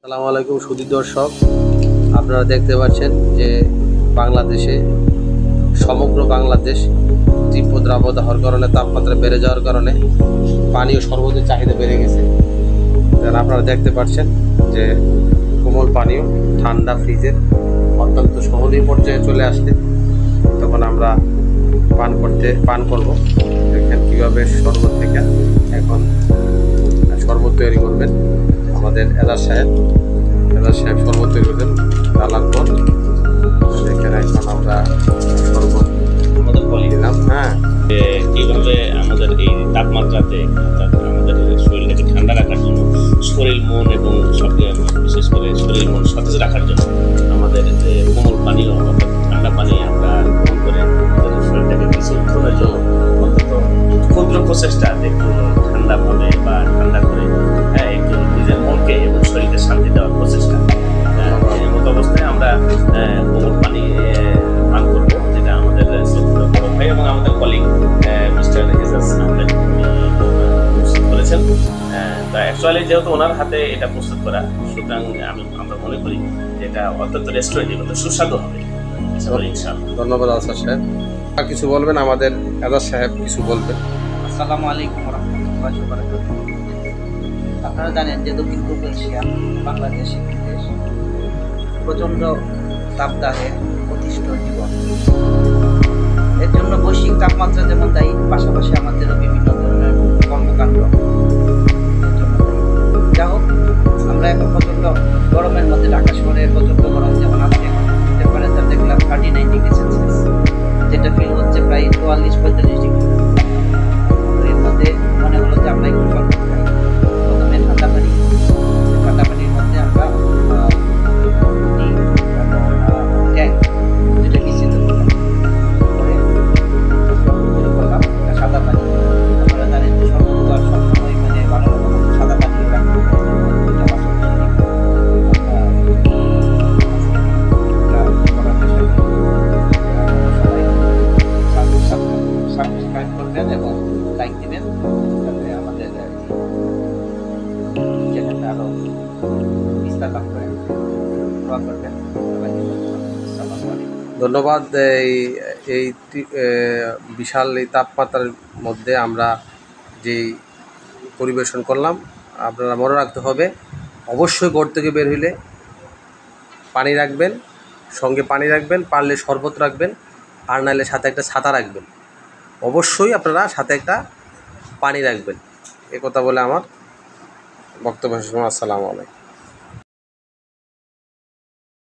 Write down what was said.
আসসালামু আলাইকুম সুধী দর্শক, আপনারা দেখতে পাচ্ছেন যে বাংলাদেশে সমগ্র বাংলাদেশ তীব্র দাবদাহের কারণে তাপমাত্রা বেড়ে যাওয়ার কারণে পানীয় শরবতের চাহিদা বেড়ে গেছে। আপনারা দেখতে পাচ্ছেন যে কোমল পানীয় ঠান্ডা ফ্রিজের অত্যন্ত সহনীয় পর্যায়ে চলে আসলে তখন আমরা পান করব। দেখেন কীভাবে শরবত থেকে এখন শরবত তৈরি করবেন আমাদের এলার সাহেব শরবত তৈরি করবেন ডালার পর সেখানে এখন আমরা শরবত আমাদের বলি দিলাম। কীভাবে আমাদের এই তাপমাত্রাতে আমাদের শরীরটাকে ঠান্ডা রাখার জন্য, শরীর মন এবং সবকে বিশেষ করে শরীর মন সতেজ রাখার জন্য আমাদের যে কোমল পানীয় অর্থাৎ ঠান্ডা পানি আমরা গ্রহণ করে আমাদের শরীরটাকে কিছু উত্তোলনের জন্য অন্তত ক্ষুদ্র প্রচেষ্টা একটু ঠান্ডাভাবে বা ঠান্ডা করে একটু নিজের মনকে এবং শরীরকে শান্তি দেওয়ার প্রচেষ্টা। এমত অবস্থায় আমরা কোমল পানি পান করবো, যেটা আমাদের বড় ভাই এবং আমাদের কলিগ মিস্টার এজাজ আহমেদ প্রস্তুত করেছেন। তা অ্যাকচুয়ালি যেহেতু ওনার হাতে এটা প্রস্তুত করা, সুতরাং আমরা মনে করি যে এটা অত্যন্ত রেস্টুরেন্টের মতো সুস্বাদু হবে। ধন্যবাদ আসাদ সাহেব। আর কিছু বলবেন? আমাদের এজাজ সাহেব কিছু বলবেন। আসসালামু আলাইকুম ওয়া রাহমাতুল্লাহি ওয়া বারাকাতুহু। আপনারা জানেন যে দক্ষিণ পূর্ব এশিয়া বাংলাদেশ একটি দেশ, প্রচণ্ড তাপদাহে অতিষ্ঠ জীবন। এর জন্য বৈশ্বিক তাপমাত্রা যেমন দায়ী, পাশাপাশি আমাদেরও বিভিন্ন ধরনের কর্মকাণ্ড যা হোক। আমরা এখন প্রচণ্ড গরমের মধ্যে, ঢাকা শহরে প্রচণ্ড গরম, যেমন আজকে টেম্পারেচার দেখলাম 39 ডিগ্রি সেলসিয়াস, যেটা ফিল হচ্ছে প্রায় 44-45 ডিগ্রি। এর মধ্যে মনে হলো যে আমরা একটু শরবত খাই। প্রথমে ঠান্ডা পানির মধ্যে আমরা টি এবং ট্যাং যেটা মিশ্রিত করলাম, করে শুরু করলাম সাদা পানি। আপনারা জানেন যে শরবত তো আর সবসময় ভালো রকম সাদা পানি রাখতে হয়। সাবস্ক্রাইব করবেন এবং লাইক দিবেন, যাতে আমাদের চ্যানেলটা আরও বিস্তার লাভ করে। দোয়া করবেন। ধন্যবাদ। এই বিশাল এই তাপমাত্রার মধ্যে আমরা যেই পরিবেশন করলাম, আপনারা মনে রাখতে হবে অবশ্যই ঘর থেকে বের হইলে পানি রাখবেন, সঙ্গে পানি রাখবেন, পারলে শরবত রাখবেন, আর নাহলে সাথে একটা ছাতা রাখবেন। অবশ্যই আপনারা সাথে একটা পানি রাখবেন। এ কথা বলে আমার বক্তব্য শেষ করলাম। আসসালামু আলাইকুম।